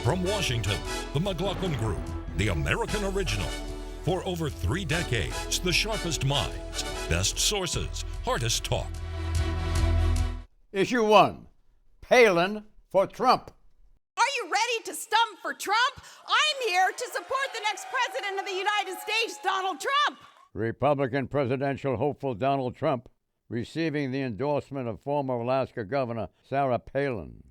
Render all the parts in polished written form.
From Washington, the McLaughlin Group, the American original. For over 3 decades, the sharpest minds, best sources, hardest talk. Issue 1, Palin for Trump. Are you ready to stump for Trump? I'm here to support the next president of the United States, Donald Trump. Republican presidential hopeful Donald Trump receiving the endorsement of former Alaska Governor Sarah Palin.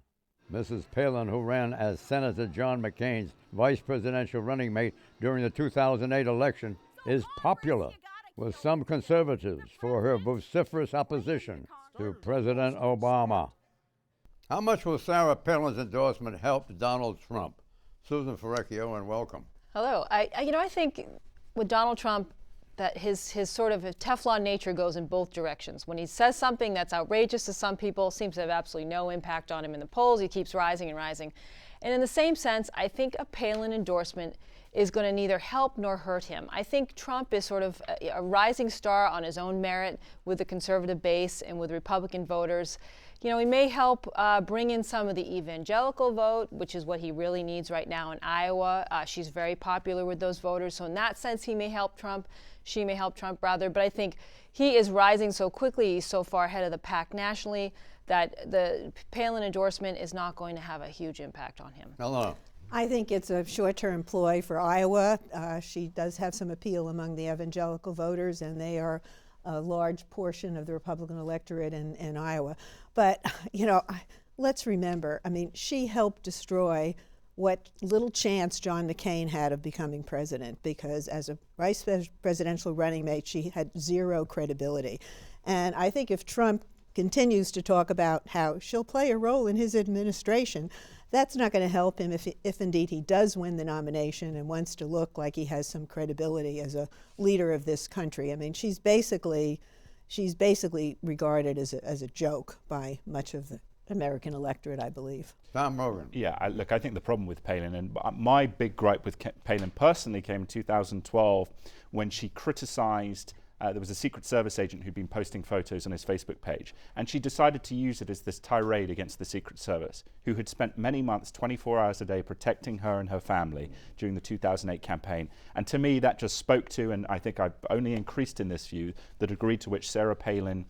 Mrs. Palin, who ran as Senator John McCain's vice presidential running mate during the 2008 election, is popular with some conservatives for her vociferous opposition to President Obama. How much will Sarah Palin's endorsement help Donald Trump? Susan Ferrecchio, and welcome. Hello. I think with Donald Trump, that his sort of Teflon nature goes in both directions. When he says something that's outrageous to some people, seems to have absolutely no impact on him in the polls. He keeps rising and rising. And in the same sense, I think a Palin endorsement is going to neither help nor hurt him. I think Trump is sort of a rising star on his own merit with the conservative base and with Republican voters. You know, he may help bring in some of the evangelical vote, which is what he really needs right now in Iowa. She's very popular with those voters. So in that sense, he may help Trump. She may help Trump, rather. But I think he is rising so quickly, so far ahead of the pack nationally, that the Palin endorsement is not going to have a huge impact on him. Hello. I think it's a short-term ploy for Iowa. She does have some appeal among the evangelical voters, and they are a large portion of the Republican electorate in Iowa. But, you know, let's remember, I mean, she helped destroy what little chance John McCain had of becoming president, because as a vice presidential running mate, she had zero credibility. And I think if Trump continues to talk about how she'll play a role in his administration, that's not going to help him if indeed he does win the nomination and wants to look like he has some credibility as a leader of this country. I mean, she's basically regarded as a joke by much of the American electorate, I believe. Tom Morgan. Yeah, look, I think the problem with Palin, and my big gripe with Palin personally came in 2012 when she criticized there was a Secret Service agent who'd been posting photos on his Facebook page, and she decided to use it as this tirade against the Secret Service, who had spent many months, 24 hours a day, protecting her and her family during the 2008 campaign. And to me, that just spoke to, and I think I've only increased in this view, the degree to which Sarah Palin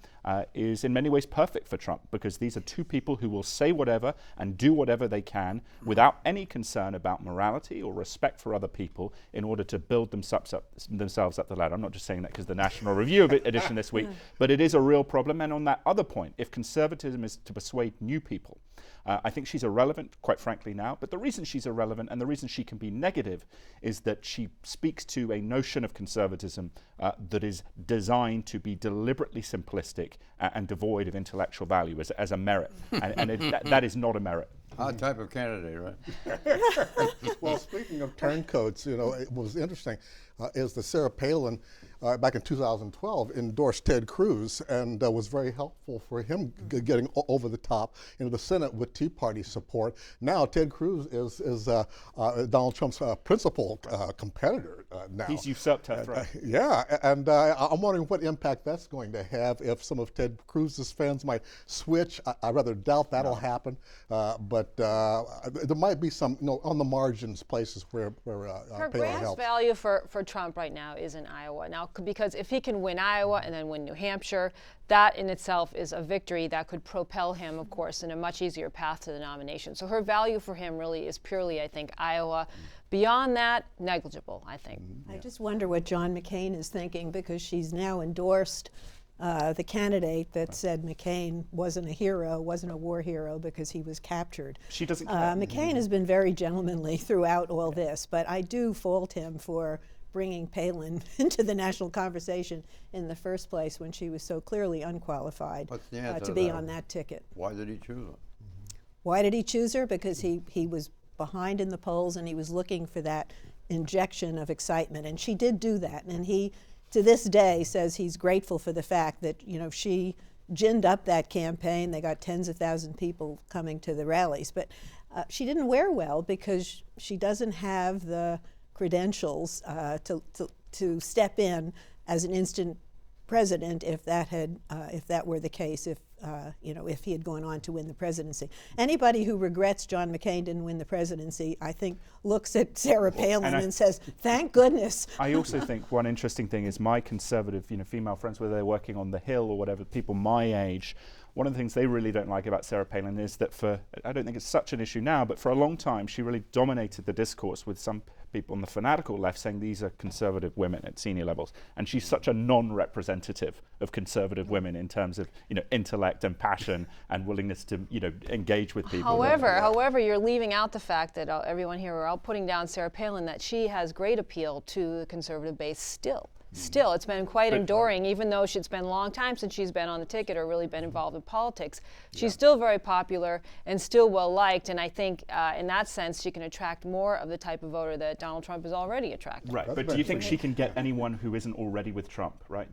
is in many ways perfect for Trump, because these are two people who will say whatever and do whatever they can without any concern about morality or respect for other people in order to build themselves up the ladder. I'm not just saying that because the National Review edition this week, but it is a real problem. And on that other point, if conservatism is to persuade new people, I think she's irrelevant, quite frankly, now. But the reason she's irrelevant and the reason she can be negative is that she speaks to a notion of conservatism that is designed to be deliberately simplistic and devoid of intellectual value as a merit. That is not a merit. Odd type of candidate, right? Well, speaking of turncoats, you know, it was interesting, is that Sarah Palin, back in 2012, endorsed Ted Cruz and was very helpful for him getting over the top into the Senate with Tea Party support. Now Ted Cruz is Donald Trump's principal competitor now. He's usurped her throne. Yeah, and I'm wondering what impact that's going to have if some of Ted Cruz's fans might switch. I rather doubt that'll happen, but there might be some, you know, on the margins places where her Palin grass helps. value for Trump right now is in Iowa. Now, because if he can win Iowa and then win New Hampshire, that in itself is a victory that could propel him, of course, in a much easier path to the nomination. So her value for him really is purely, I think, Iowa. Beyond that, negligible, I think. I just wonder what John McCain is thinking, because she's now endorsed the candidate that said McCain wasn't a hero, wasn't a war hero because he was captured. She doesn't care. McCain has been very gentlemanly throughout all this, but I do fault him for bringing Palin into the national conversation in the first place when she was so clearly unqualified to be on that ticket. Why did he choose her? Why did he choose her? Because he was behind in the polls and he was looking for that injection of excitement, and she did do that. And he, to this day, says he's grateful for the fact that, you know, she ginned up that campaign. They got tens of thousands of people coming to the rallies, but she didn't wear well because she doesn't have the credentials to step in as an instant president if that were the case, if he had gone on to win the presidency. Anybody who regrets John McCain didn't win the presidency, I think, looks at Sarah Palin and says, thank goodness. I also think one interesting thing is my conservative, female friends, whether they're working on the Hill or whatever, people my age, one of the things they really don't like about Sarah Palin is that I don't think it's such an issue now, but for a long time she really dominated the discourse, with some people on the fanatical left saying these are conservative women at senior levels. And she's such a non-representative of conservative women in terms of intellect and passion and willingness to engage with people. However, you're leaving out the fact that everyone here are all putting down Sarah Palin, that she has great appeal to the conservative base still. Still, it's been quite enduring, even though it's been a long time since she's been on the ticket or really been involved in politics. She's still very popular and still well-liked, and I think in that sense she can attract more of the type of voter that Donald Trump is already attracting. Right, but do you think she can get anyone who isn't already with Trump, right?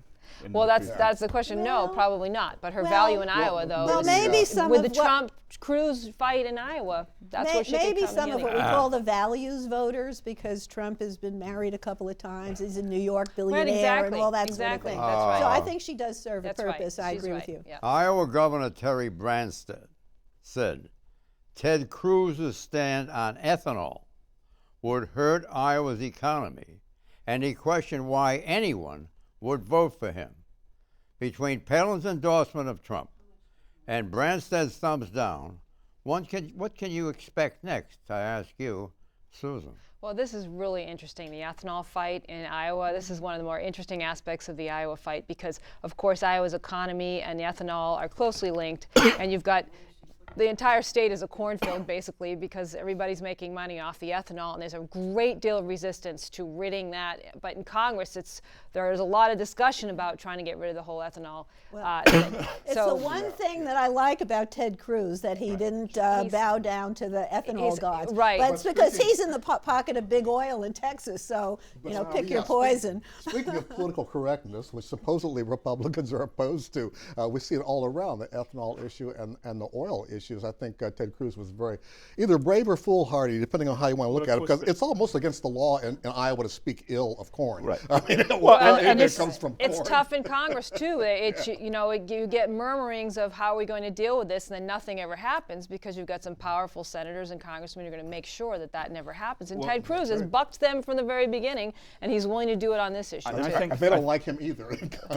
Well, that's the question. No, probably not. But her value in Iowa, though, well, maybe some with of the Trump-Cruz fight in Iowa, that's where she maybe could come some in. of what we call the values voters, because Trump has been married a couple of times. He's a New York billionaire and all that sort of thing. That's right. So I think she does serve a purpose. Right. I agree with you. Yeah. Iowa Governor Terry Branstad said Ted Cruz's stand on ethanol would hurt Iowa's economy, and he questioned why anyone would vote for him. Between Palin's endorsement of Trump and Branstad's thumbs down, what can you expect next? I ask you, Susan. Well, this is really interesting, the ethanol fight in Iowa. This is one of the more interesting aspects of the Iowa fight because, of course, Iowa's economy and the ethanol are closely linked, and you've got the entire state is a cornfield, basically, because everybody's making money off the ethanol, and there's a great deal of resistance to ridding that. But in Congress, there's a lot of discussion about trying to get rid of the whole ethanol thing. It's the one thing that I like about Ted Cruz, that he didn't bow down to the ethanol gods. Right. But it's because he's in the pocket of big oil in Texas, so, pick your poison. Speaking of political correctness, which supposedly Republicans are opposed to, we see it all around, the ethanol issue and the oil issue. I think Ted Cruz was very either brave or foolhardy, depending on how you want to look at it, because it's almost against the law in Iowa to speak ill of corn. Right. I mean, it comes from it's corn. tough in Congress too. You get murmurings of how are we going to deal with this, and then nothing ever happens because you've got some powerful senators and congressmen who are going to make sure that never happens. And Ted Cruz has bucked them from the very beginning, and he's willing to do it on this issue. I think they don't like him either.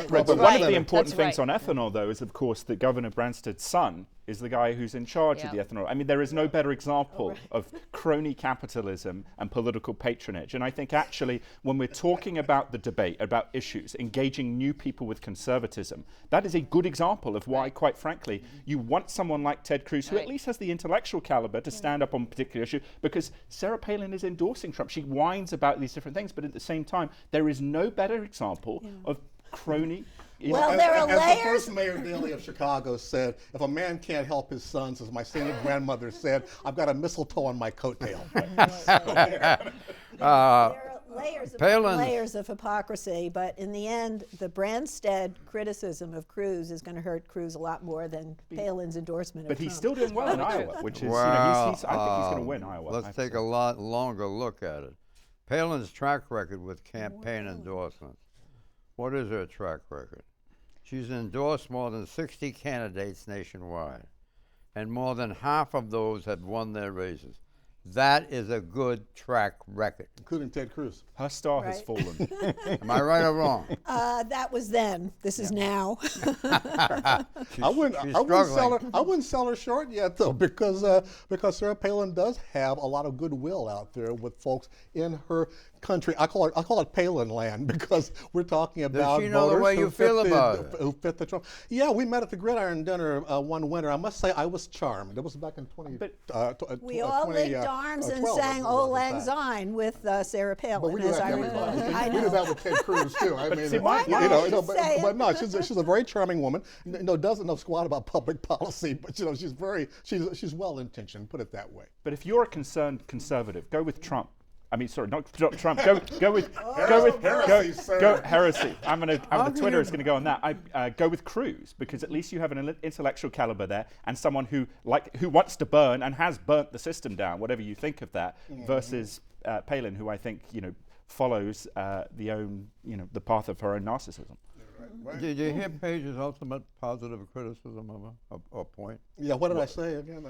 Right, but one of the important things on ethanol, though, is of course that Governor Branstad's son is the guy who's in charge of the ethanol. I mean, there is no better example of crony capitalism and political patronage. And I think actually, when we're talking about the debate, about issues, engaging new people with conservatism, that is a good example of why, quite frankly, you want someone like Ted Cruz, who at least has the intellectual caliber to stand up on a particular issue, because Sarah Palin is endorsing Trump. She whines about these different things, but at the same time, there is no better example of crony. Well, there are as layers. the first Mayor Daley of Chicago said, if a man can't help his sons, as my sainted grandmother said, I've got a mistletoe on my coattail. There are layers of hypocrisy, but in the end, the Branstad criticism of Cruz is going to hurt Cruz a lot more than Palin's endorsement of Trump. But he's still doing well in Iowa, which is, I think he's going to win Iowa. Let's take a lot longer look at it. Palin's track record with campaign endorsements. What is her track record? She's endorsed more than 60 candidates nationwide, and more than half of those have won their races. That is a good track record. Including Ted Cruz. Her star has fallen. Am I right or wrong? That was then. This is now. I wouldn't sell her short yet, though, because Sarah Palin does have a lot of goodwill out there with folks in her country. I call it Palin land, because we're talking about Does she know the way you feel about it? Who fit the Trump. Yeah, we met at the Gridiron Dinner one winter. I must say I was charmed. It was back in 20. We all linked arms and sang "Auld Lang Syne" with Sarah Palin. But we do that with everybody. We do that with Ted Cruz too. I mean, but no, she's a very charming woman. Doesn't know squat about public policy, but she's well intentioned. Put it that way. But if you're a concerned conservative, go with Trump. I mean, sorry, not Trump. Go with heresy. The Twitter is going to go on that. Go with Cruz, because at least you have an intellectual caliber there, and someone who wants to burn and has burnt the system down, whatever you think of that, versus Palin, who I think follows the path of her own narcissism. Did you hear Paige's ultimate positive criticism of a point? Yeah, what did I say again?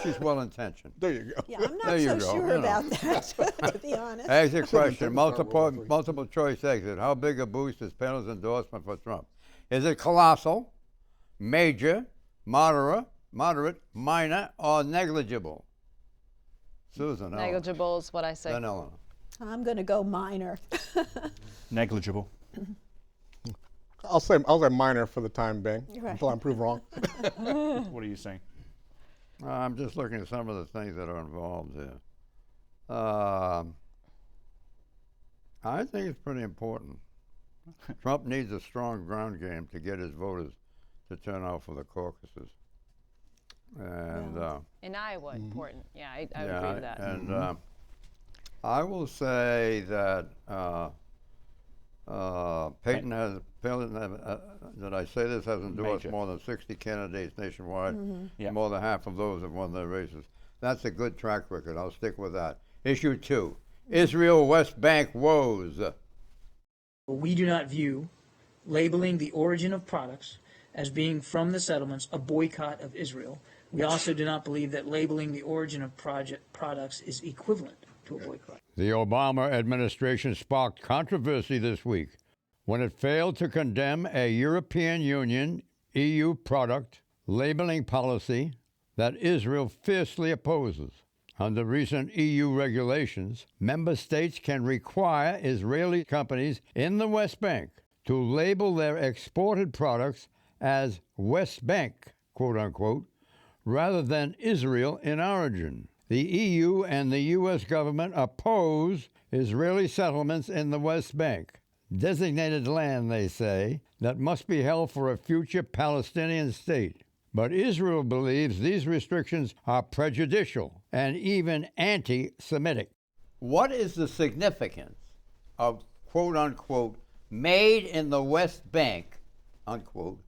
She's well-intentioned. There you go. Yeah, I'm not There you so go, sure you know. about that, to be honest. Ask your question. take the start rolling for you. Multiple choice exit. How big a boost is Palin's endorsement for Trump? Is it colossal, major, moderate, minor, or negligible? Susan. Negligible is what I say. Then Eleanor. I'm going to go minor. Negligible. I'll say minor for the time being Right. until I'm proved wrong. What are you saying? I'm just looking at some of the things that are involved here. I think it's pretty important. Trump needs a strong ground game to get his voters to turn out for the caucuses. And In Iowa, important. Yeah, I would agree with that. And I will say that Palin did I say this, has endorsed Major. more than 60 candidates nationwide. Yeah. More than half of those have won their races. That's a good track record. I'll stick with that. Issue 2, Israel West Bank woes. We do not view labeling the origin of products as being from the settlements a boycott of Israel. We also do not believe that labeling the origin of products is equivalent to a boycott. The Obama administration sparked controversy this week when it failed to condemn a European Union EU product labeling policy that Israel fiercely opposes. Under recent EU regulations, member states can require Israeli companies in the West Bank to label their exported products as West Bank, quote unquote, rather than Israel in origin. The EU and the U.S. government oppose Israeli settlements in the West Bank, designated land, they say, that must be held for a future Palestinian state. But Israel believes these restrictions are prejudicial and even anti-Semitic. What is the significance of, quote unquote, made in the West Bank, unquote,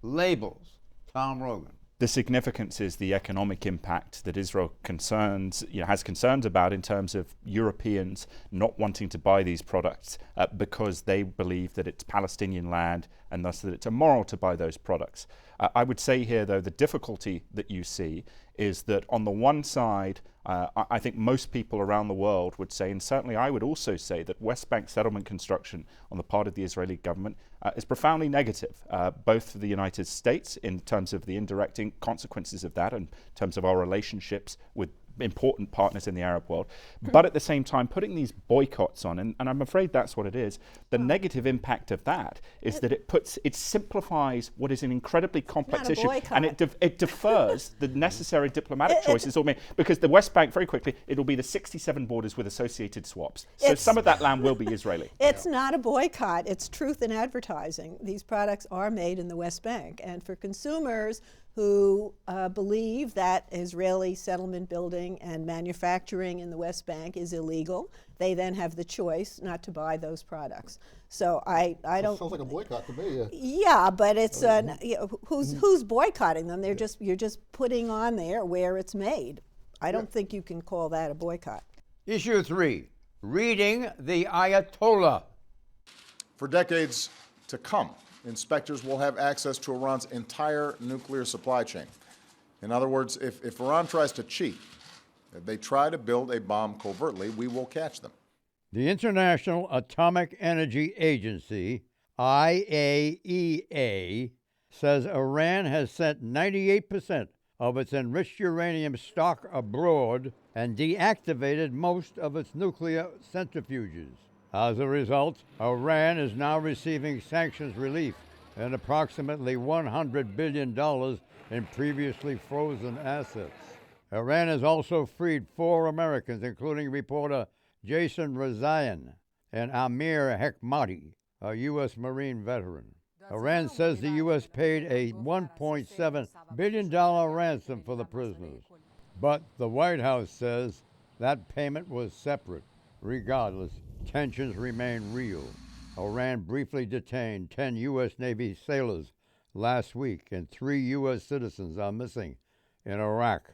labels? Tom Rogan. The significance is the economic impact that Israel has concerns about in terms of Europeans not wanting to buy these products because they believe that it's Palestinian land and thus that it's immoral to buy those products. I would say here, though, the difficulty that you see is that on the one side, I think most people around the world would say, and certainly I would also say, that West Bank settlement construction on the part of the Israeli government is profoundly negative, both for the United States in terms of the indirect consequences of that, and in terms of our relationships with important partners in the Arab world, but at the same time putting these boycotts on, and I'm afraid that's what it is. The negative impact of that is that it simplifies what is an incredibly complex issue, and it defers the necessary diplomatic choices, because the West Bank, very quickly, it'll be the 67 borders with associated swaps. So some of that land will be Israeli. It's not a boycott, it's truth in advertising. These products are made in the West Bank, and for consumers who believe that Israeli settlement building and manufacturing in the West Bank is illegal, they then have the choice not to buy those products. So I don't. Sounds like a boycott to me. Yeah, but it's who's boycotting them? You're just putting on there where it's made. I don't think you can call that a boycott. Issue 3, reading the Ayatollah. For decades to come, inspectors will have access to Iran's entire nuclear supply chain. In other words, if Iran tries to cheat, if they try to build a bomb covertly, we will catch them. The International Atomic Energy Agency, IAEA, says Iran has sent 98% of its enriched uranium stock abroad and deactivated most of its nuclear centrifuges. As a result, Iran is now receiving sanctions relief and approximately $100 billion in previously frozen assets. Iran has also freed 4 Americans, including reporter Jason Rezaian and Amir Hekmati, a U.S. Marine veteran. Iran says the U.S. paid a $1.7 billion ransom for the prisoners, but the White House says that payment was separate. Regardless, tensions remain real. Iran briefly detained 10 U.S. Navy sailors last week, and 3 U.S. citizens are missing in Iraq.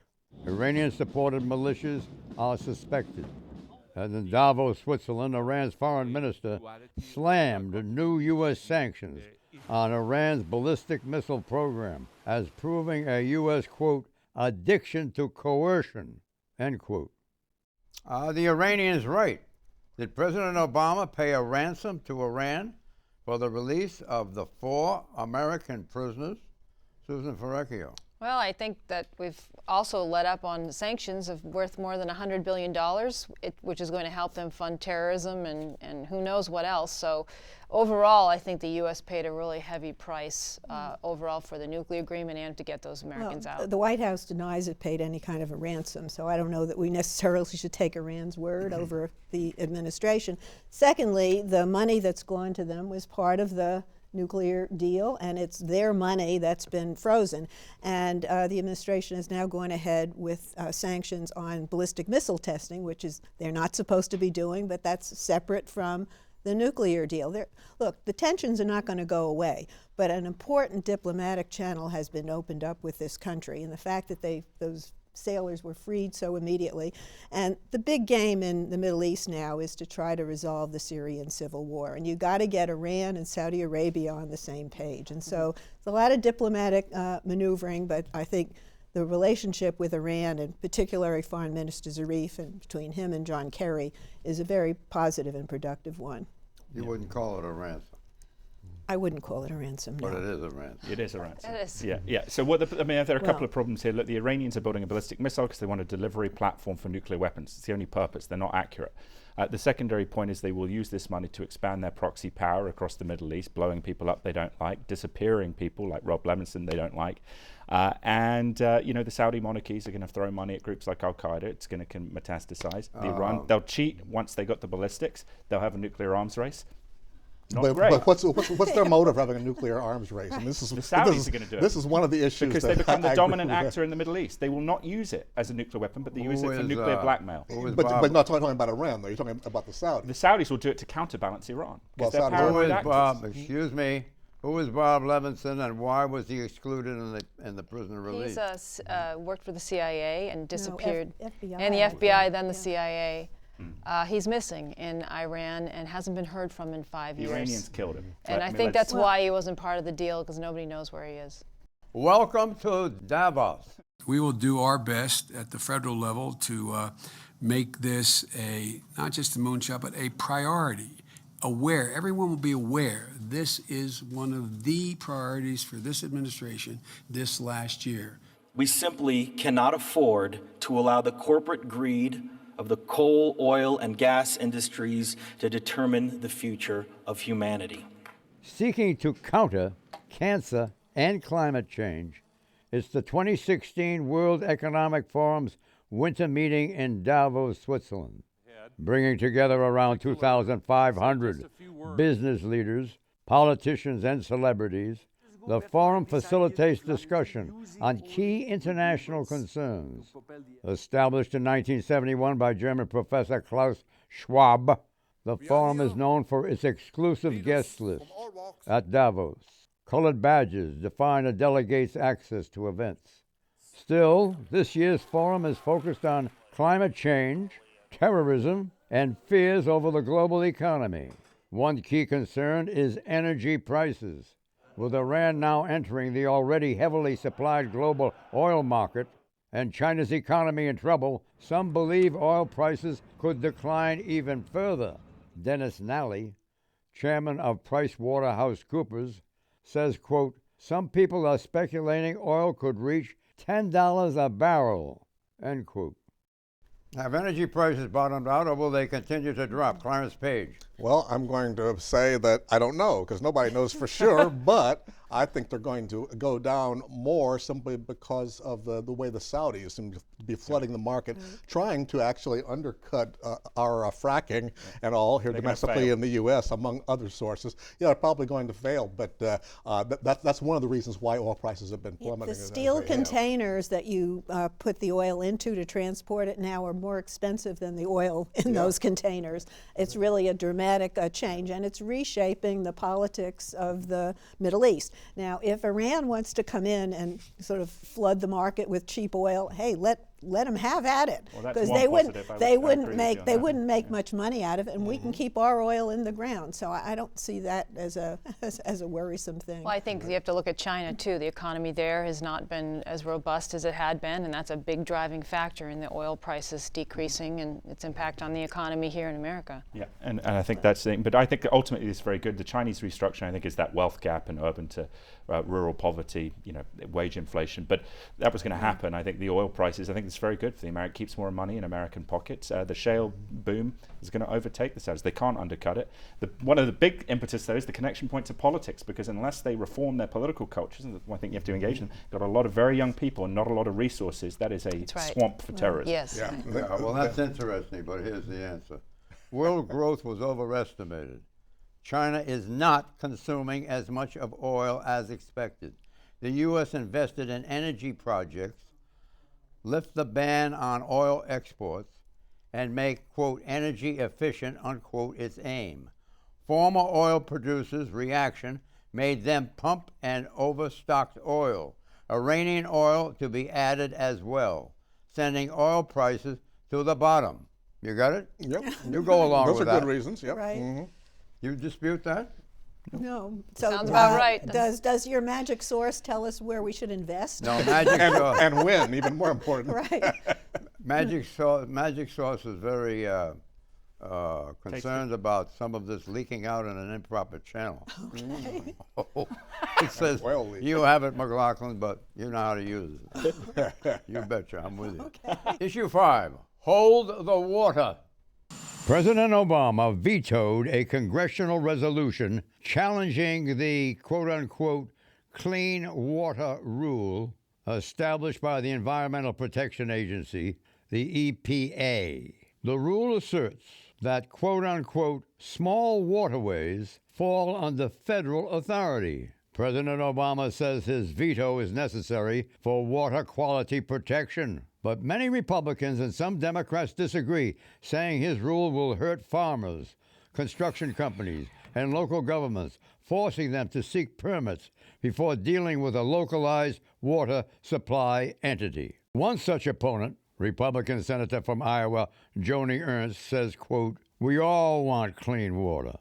Iranian-supported militias are suspected. And in Davos, Switzerland, Iran's foreign minister slammed new U.S. sanctions on Iran's ballistic missile program as proving a U.S., quote, addiction to coercion, end quote. Are the Iranians right? Did President Obama pay a ransom to Iran for the release of the 4 American prisoners? Susan Ferrecchio. Well, I think that we've also let up on sanctions of worth more than $100 billion, which is going to help them fund terrorism and who knows what else. So overall, I think the U.S. paid a really heavy price overall for the nuclear agreement and to get those Americans out. The White House denies it paid any kind of a ransom, so I don't know that we necessarily should take Iran's word over the administration. Secondly, the money that's gone to them was part of the nuclear deal, and it's their money that's been frozen. And the administration is now going ahead with sanctions on ballistic missile testing, which is they're not supposed to be doing, but that's separate from the nuclear deal. Look, the tensions are not going to go away, but an important diplomatic channel has been opened up with this country, and the fact that those sailors were freed so immediately. And the big game in the Middle East now is to try to resolve the Syrian civil war. And you got to get Iran and Saudi Arabia on the same page. And so it's a lot of diplomatic maneuvering, but I think the relationship with Iran, and particularly Foreign Minister Zarif, and between him and John Kerry, is a very positive and productive one. You wouldn't call it a ransom. I wouldn't call it a ransom, no. But it is a ransom. It is a ransom. It is. Yeah. So there are a couple of problems here. Look, the Iranians are building a ballistic missile because they want a delivery platform for nuclear weapons. It's the only purpose. They're not accurate. The secondary point is they will use this money to expand their proxy power across the Middle East, blowing people up they don't like, disappearing people like Rob Levinson they don't like. The Saudi monarchies are going to throw money at groups like Al-Qaeda. It's going to metastasize. They'll cheat once they got the ballistics. They'll have a nuclear arms race. But what's their motive for having a nuclear arms race? And this is the Saudis are going to do it. This is one of the issues because they become the dominant actor in the Middle East. They will not use it as a nuclear weapon, but they use it for nuclear blackmail. But not talking about Iran, though. You're talking about the Saudis. The Saudis will do it to counterbalance Iran. Who is Bob? Excuse me. Who is Bob Levinson, and why was he excluded in the prisoner release? He's worked for the CIA and disappeared, FBI. and the FBI, then the CIA. He's missing in Iran and hasn't been heard from in 5 years. The Iranians killed him. And I think that's why he wasn't part of the deal, because nobody knows where he is. Welcome to Davos. We will do our best at the federal level to make this not just a moonshot, but a priority. Everyone will be aware this is one of the priorities for this administration this last year. We simply cannot afford to allow the corporate greed of the coal, oil, and gas industries to determine the future of humanity. Seeking to counter cancer and climate change, it's the 2016 World Economic Forum's winter meeting in Davos, Switzerland, bringing together around 2,500 business leaders, politicians, and celebrities. The forum facilitates discussion on key international concerns. Established in 1971 by German professor Klaus Schwab, the forum is known for its exclusive guest list. At Davos, colored badges define a delegate's access to events. Still, this year's forum is focused on climate change, terrorism, and fears over the global economy. One key concern is energy prices. With Iran now entering the already heavily supplied global oil market and China's economy in trouble, some believe oil prices could decline even further. Dennis Nally, chairman of PricewaterhouseCoopers, says, quote, some people are speculating oil could reach $10 a barrel, end quote. Have energy prices bottomed out, or will they continue to drop? Clarence Page. Well, I'm going to say that I don't know, because nobody knows for sure, but I think they're going to go down more simply because of the way the Saudis seem to be flooding the market, trying to actually undercut our fracking and all here domestically in the U.S., among other sources. Yeah, they're probably going to fail, but that's one of the reasons why oil prices have been plummeting. The steel containers that you put the oil into to transport it now are more expensive than the oil in those containers. It's really a dramatic change, and it's reshaping the politics of the Middle East. Now, if Iran wants to come in and sort of flood the market with cheap oil, hey, let let them have at it, Well, that's because one they positive. I agree with you on that. make much money out of it, and we can keep our oil in the ground. So I don't see that as a as a worrisome thing. Well, I think you have to look at China too. The economy there has not been as robust as it had been, and that's a big driving factor in the oil prices decreasing and its impact on the economy here in America. Yeah, and I think that's the thing. But I think ultimately it's very good. The Chinese restructuring, I think, is that wealth gap and urban to rural poverty, wage inflation. But that was going to happen. I think the oil prices, I think it's very good for the American, keeps more money in American pockets. The shale boom is going to overtake the Saudis. They can't undercut it. One of the big impetus there is the connection point to politics, because unless they reform their political cultures, and I think you have to engage them, got a lot of very young people and not a lot of resources. That is a swamp for terrorism. Yes. Yeah. Well, that's interesting, but here's the answer. World growth was overestimated. China is not consuming as much of oil as expected. The U.S. invested in energy projects, lift the ban on oil exports, and make, quote, energy efficient, unquote, its aim. Former oil producers' reaction made them pump and overstocked oil, Iranian oil to be added as well, sending oil prices to the bottom. You got it? Yep. You go along with that. Those are good reasons, yep. Right. Mm-hmm. You dispute that? No. So Sounds about right. Does your magic source tell us where we should invest? No, magic source. And when, even more important. Right. Magic source is very concerned about some of this leaking out in an improper channel. Okay. It says, you have it, McLaughlin, but you know how to use it. You betcha, I'm with you. Okay. Issue 5, hold the water. President Obama vetoed a congressional resolution challenging the quote-unquote clean water rule established by the Environmental Protection Agency, the EPA. The rule asserts that quote-unquote small waterways fall under federal authority. President Obama says his veto is necessary for water quality protection. But many Republicans and some Democrats disagree, saying his rule will hurt farmers, construction companies, and local governments, forcing them to seek permits before dealing with a localized water supply entity. One such opponent, Republican Senator from Iowa, Joni Ernst, says, quote, "We all want clean water.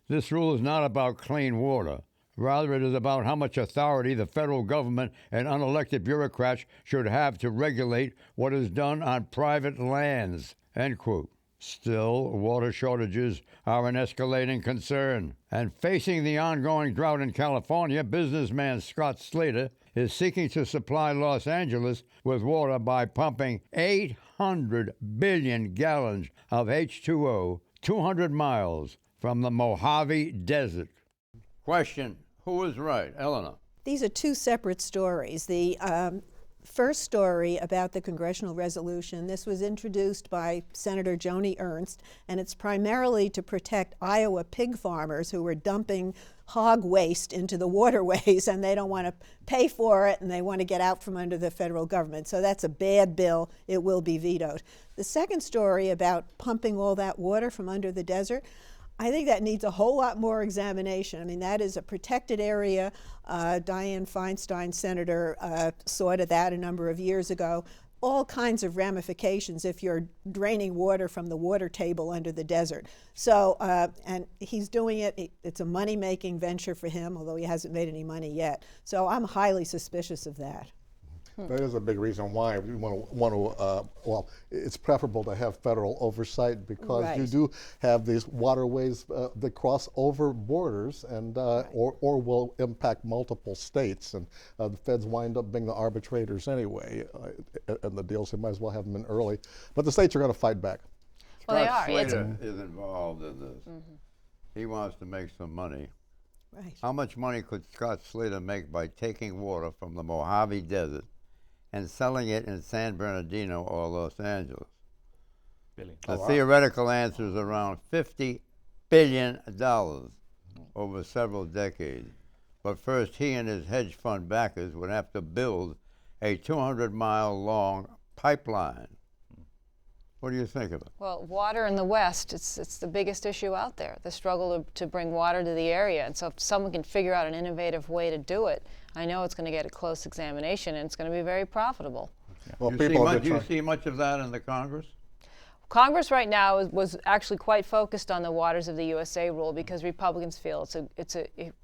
This rule is not about clean water. Rather, it is about how much authority the federal government and unelected bureaucrats should have to regulate what is done on private lands," end quote. Still, water shortages are an escalating concern. And facing the ongoing drought in California, businessman Scott Slater is seeking to supply Los Angeles with water by pumping 800 billion gallons of H2O 200 miles from the Mojave Desert. Question, who is right? Eleanor. These are two separate stories. The first story about the congressional resolution, this was introduced by Senator Joni Ernst, and it's primarily to protect Iowa pig farmers who were dumping hog waste into the waterways, and they don't want to pay for it, and they want to get out from under the federal government. So that's a bad bill. It will be vetoed. The second story about pumping all that water from under the desert, I think that needs a whole lot more examination. I mean, that is a protected area. Dianne Feinstein, Senator, saw to that a number of years ago. All kinds of ramifications if you're draining water from the water table under the desert. So, and he's doing it. It's a money-making venture for him, although he hasn't made any money yet. So I'm highly suspicious of that. That is a big reason why we want to well, it's preferable to have federal oversight, because you do have these waterways that cross over borders and or will impact multiple states, and the feds wind up being the arbitrators anyway, and the deals, they might as well have them in early. But the states are going to fight back. Well, they Scott are. Slater is involved in this. Mm-hmm. He wants to make some money. Right. How much money could Scott Slater make by taking water from the Mojave Desert and selling it in San Bernardino or Los Angeles? Billion. The theoretical answer is around $50 billion over several decades. But first, he and his hedge fund backers would have to build a 200-mile-long pipeline. What do you think of it? Well, water in the West, it's the biggest issue out there, the struggle to bring water to the area. And so if someone can figure out an innovative way to do it, I know it's going to get a close examination, and it's going to be very profitable. Well, Do people have been you trying. see much of that in the Congress? Congress right now was actually quite focused on the Waters of the USA rule because Republicans feel it's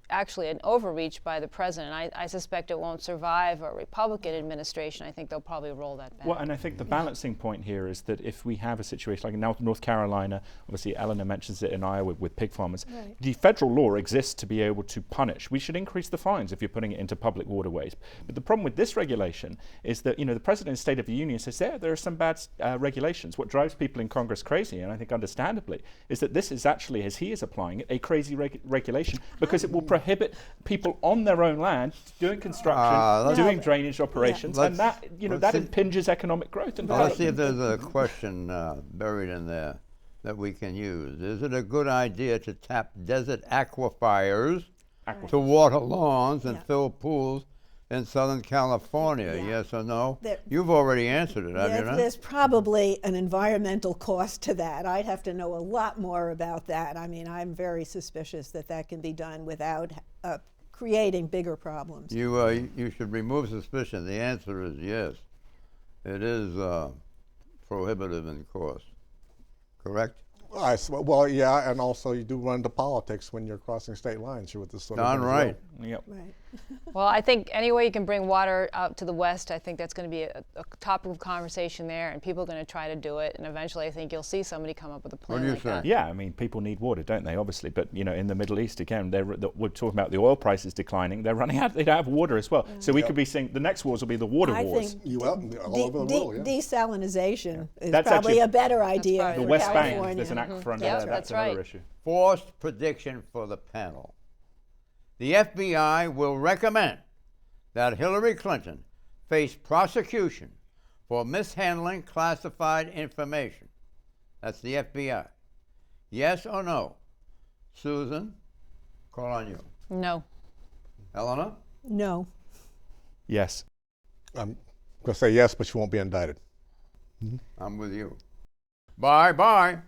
actually an overreach by the president. I suspect it won't survive a Republican administration. I think they'll probably roll that back. Well, and I think the balancing point here is that if we have a situation like in North Carolina, obviously Eleanor mentions it in Iowa with pig farmers, the federal law exists to be able to punish. We should increase the fines if you're putting it into public waterways. But the problem with this regulation is that, the President's State of the Union says there are some bad regulations. What drives people in Congress crazy, and I think understandably, is that this is actually, as he is applying it, a crazy regulation because it will prohibit people on their own land doing construction, doing drainage operations, and that that impinges economic growth and Let's see development. if there's a question buried in there that we can use. Is it a good idea to tap desert aquifers to water lawns and fill pools in Southern California? Yes or no? You've already answered it, have you not? There's probably an environmental cost to that. I'd have to know a lot more about that. I mean, I'm very suspicious that that can be done without creating bigger problems. You should remove suspicion. The answer is yes. It is prohibitive in cost. Correct? Well, yeah, and also you do run into politics when you're crossing state lines here with this sort of Darn thing as right. well. Yep. Right. Well, I think any way you can bring water out to the west, I think that's going to be a topic of conversation there, and people are going to try to do it, and eventually I think you'll see somebody come up with a plan like that. Yeah, I mean, people need water, don't they, obviously, but, in the Middle East, again, we're talking about the oil prices declining. They're running out, they don't have water as well. So we could be seeing the next wars will be the water wars. I think all over the world, desalinization is That's probably actually a better idea The for West California. Bank, there's an aquifer under Yep, there. that's another right. issue. Forced prediction for the panel. The FBI will recommend that Hillary Clinton face prosecution for mishandling classified information. That's the FBI. Yes or no? Susan, call on you. No. Eleanor? No. Yes. I'm going to say yes, but you won't be indicted. I'm with you. Bye-bye.